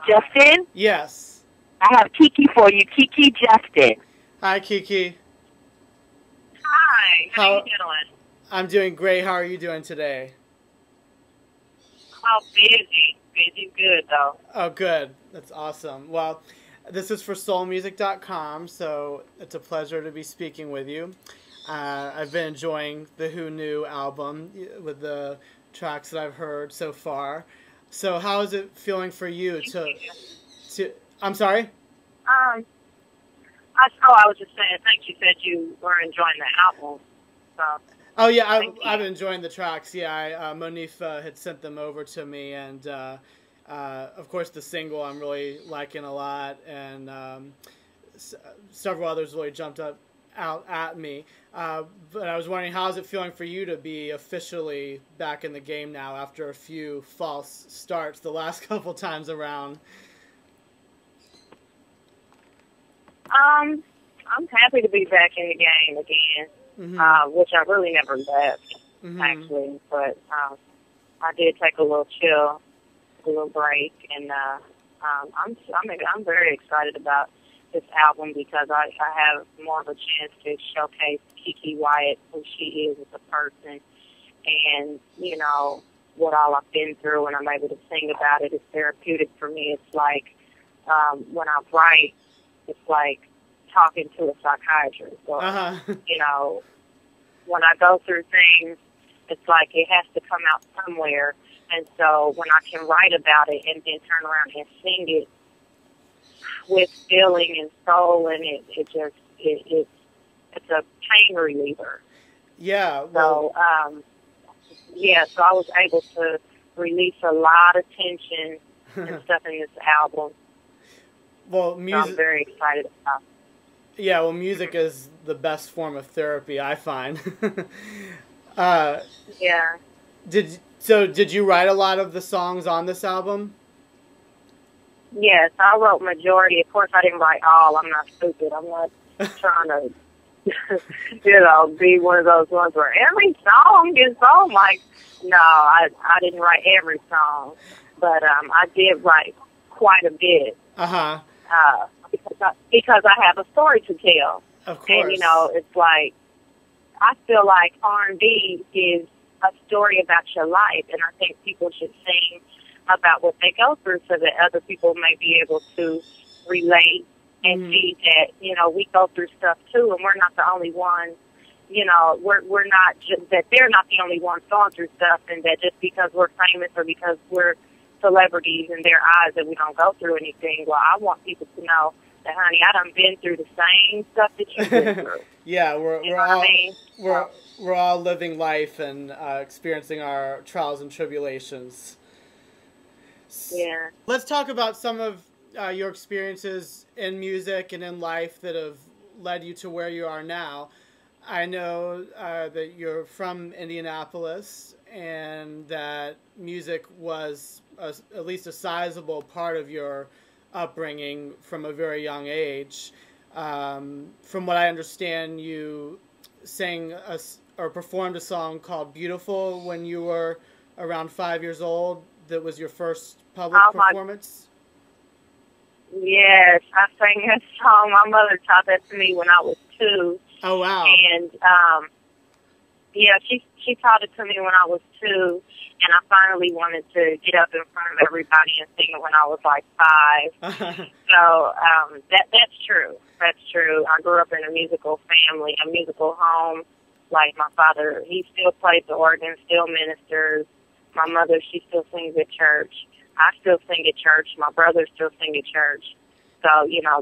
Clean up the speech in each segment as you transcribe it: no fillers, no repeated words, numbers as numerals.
Justin? Yes. I have Keke for you. Keke Justin. Hi, Keke. Hi. How you doing? I'm doing great. How are you doing today? Oh, busy. Busy good, though. Oh, good. That's awesome. Well, this is for soulmusic.com, so it's a pleasure to be speaking with you. I've been enjoying the Who Knew album with the tracks that I've heard so far. So how is it feeling for you to I'm sorry? I was just saying, thanks. You said you were enjoying the album. So. Oh, yeah, I've been enjoying the tracks. Yeah, Monifa had sent them over to me, and of course the single I'm really liking a lot, and several others really jumped out at me. But I was wondering, how is it feeling for you to be officially back in the game now after a few false starts the last couple times around? I'm happy to be back in the game again. Mm-hmm. Which I really never left, mm-hmm. actually. But I did take a little chill, a little break, and I'm very excited about this album because I have more of a chance to showcase Keke Wyatt, who she is as a person, and you know what all I've been through, and I'm able to sing about it. It's therapeutic for me. It's like when I write, it's like talking to a psychiatrist, or you know, when I go through things, it's like it has to come out somewhere. And so when I can write about it and then turn around and sing it with feeling and soul, and it's a pain reliever. Yeah. Well, so I was able to release a lot of tension and stuff in this album. Well, music. So I'm very excited about it. Yeah, well, music is the best form of therapy, I find. Yeah. Did you write a lot of the songs on this album? Yes, I wrote majority. Of course, I didn't write all. I'm not stupid. I'm not trying to, be one of those ones where every song is so like. No, I didn't write every song, but I did write quite a bit. Because I have a story to tell. Of course. And, it's like, I feel like R&B is a story about your life, and I think people should sing about what they go through so that other people may be able to relate and see that, we go through stuff too, and we're not the only ones, we're not just, that they're not the only ones going through stuff, and that just because we're famous or because we're celebrities in their eyes that we don't go through anything. Well, I want people to know that, honey, I done been through the same stuff that you've been through. Yeah, we're all living life and experiencing our trials and tribulations. Yeah. Let's talk about some of your experiences in music and in life that have led you to where you are now. I know that you're from Indianapolis and that music was at least a sizable part of your upbringing from a very young age. From what I understand, you sang or performed a song called Beautiful when you were around 5 years old. That was your first public performance? Yes, I sang that song. My mother taught that to me when I was 2. Oh, wow. And, she taught it to me when I was 2, and I finally wanted to get up in front of everybody and sing it when I was like 5. So that's true. That's true. I grew up in a musical family, a musical home. Like my father, he still plays the organ, still ministers. My mother, she still sings at church. I still sing at church. My brothers still sing at church. So,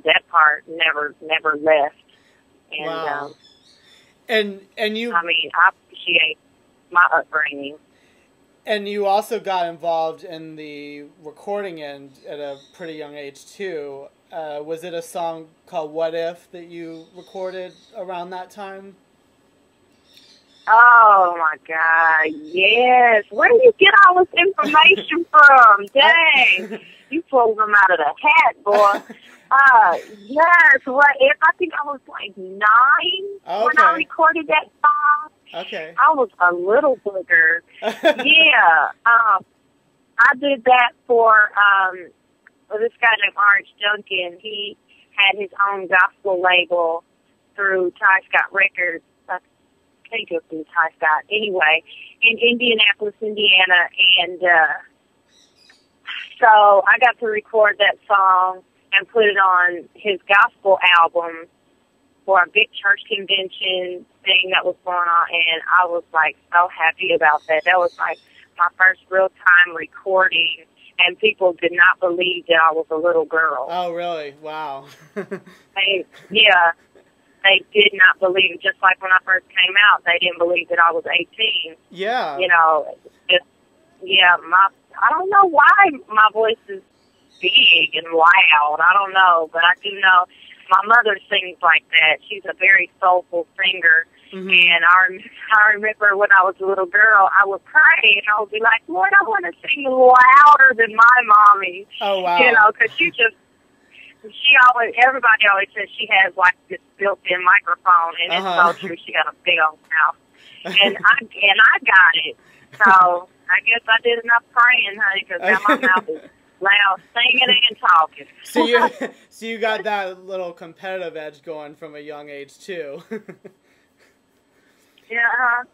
that part never left. And, wow. And you... I mean, I appreciate my upbringing. And you also got involved in the recording end at a pretty young age, too. Was it a song called What If that you recorded around that time? Oh, my God, yes. Where do you get all this information from? Dang. You pulled them out of the hat, boy. Yes. What if? I think I was like 9 when I recorded that song. Okay. I was a little booger. Yeah. I did that for well, this guy named Orange Duncan, he had his own gospel label through Ty Scott Records. I think it was through Ty Scott. Anyway, in Indianapolis, Indiana, and so I got to record that song and put it on his gospel album for a big church convention thing that was going on, and I was like so happy about that. That was like my first real time recording, and people did not believe that I was a little girl. Oh, really? Wow. They did not believe it. Just like when I first came out, they didn't believe that I was 18. Yeah. You know, I don't know why my voice is big and loud. I don't know, but I do know my mother sings like that. She's a very soulful singer. Mm-hmm. And I remember when I was a little girl, I would pray and I would be like, Lord, I want to sing louder than my mommy. Oh, wow. You know, because everybody always says she has like this built-in microphone, and it's so true. She got a big old mouth. And I got it. So I guess I did enough praying, honey, because now my mouth is loud, singing and talking. So you got that little competitive edge going from a young age too. Yeah.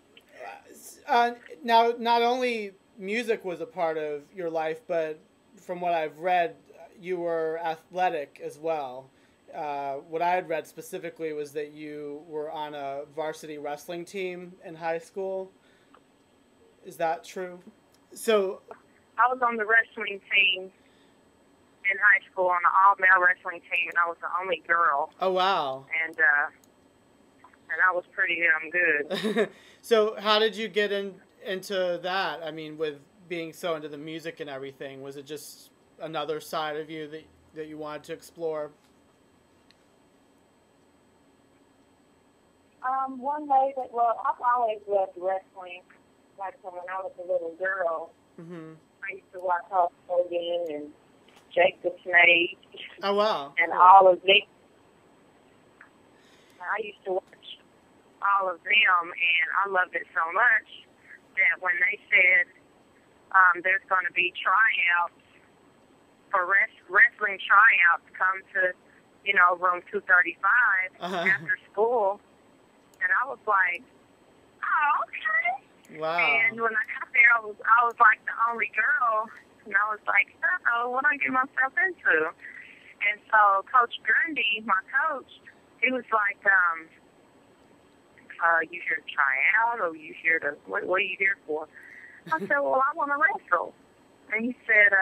Now, not only music was a part of your life, but from what I've read, you were athletic as well. What I had read specifically was that you were on a varsity wrestling team in high school. Is that true? So I was on the wrestling team in high school, on the all-male wrestling team, and I was the only girl. Oh, wow. And I was pretty damn good. So how did you get into that? I mean, with being so into the music and everything, was it just another side of you that you wanted to explore? One day I've always loved wrestling. Like when I was a little girl, mm-hmm. I used to watch Hulk Hogan and Jake the Snake. Oh, wow. And cool. all of them. I used to watch all of them, and I loved it so much that when they said there's going to be tryouts for wrestling tryouts, come to, room 235 after school, and I was like, oh, okay. Wow. And when I got there, I was like the only girl, and I was like, what do I get myself into? And so Coach Grundy, my coach, he was like, you here to try out, or you here to, what are you here for? I said, well, I want to wrestle. And he said,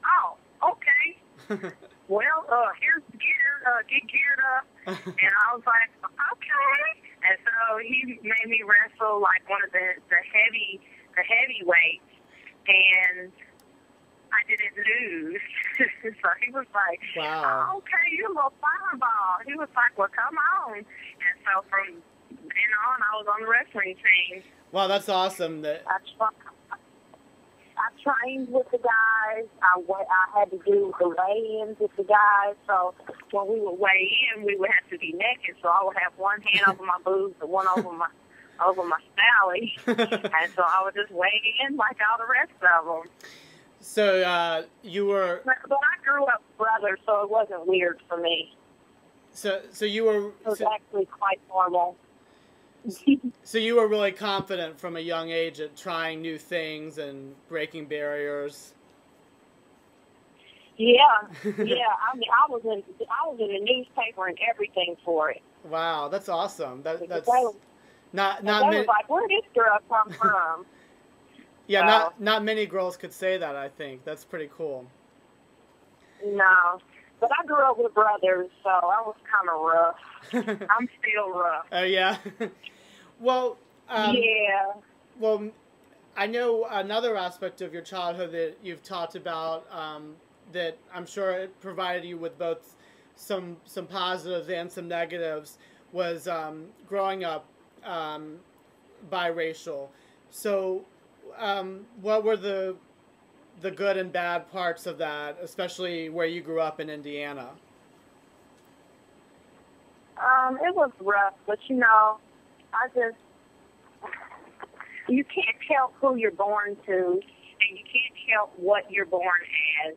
oh, okay. Well, here's the gear, get geared up. And I was like, okay. And so he made me wrestle like one of the heavyweights, and I didn't lose. So he was like, wow. Oh, okay, you're a little fireball. He was like, well, come on. And so from then on, I was on the wrestling team. Wow, that's awesome. I trained with the guys. I had to do the weigh-ins with the guys. So when we would weigh in, we would have to be naked. So I would have one hand over my boobs and one over my belly. And so I would just weigh in like all the rest of them. So you were... But I grew up brother, so it wasn't weird for me. So you were... It was actually quite normal. So you were really confident from a young age at trying new things and breaking barriers. Yeah. I mean, I was in the newspaper and everything for it. Wow, that's awesome. That's not they was like, where did this girl come from? Yeah, not many girls could say that. I think that's pretty cool. No, but I grew up with brothers, so I was kind of rough. I'm still rough. Oh yeah. Well, yeah. Well, I know another aspect of your childhood that you've talked about that I'm sure it provided you with both some positives and some negatives was growing up biracial. So, what were the good and bad parts of that, especially where you grew up in Indiana? It was rough, but you can't help who you're born to, and you can't help what you're born as.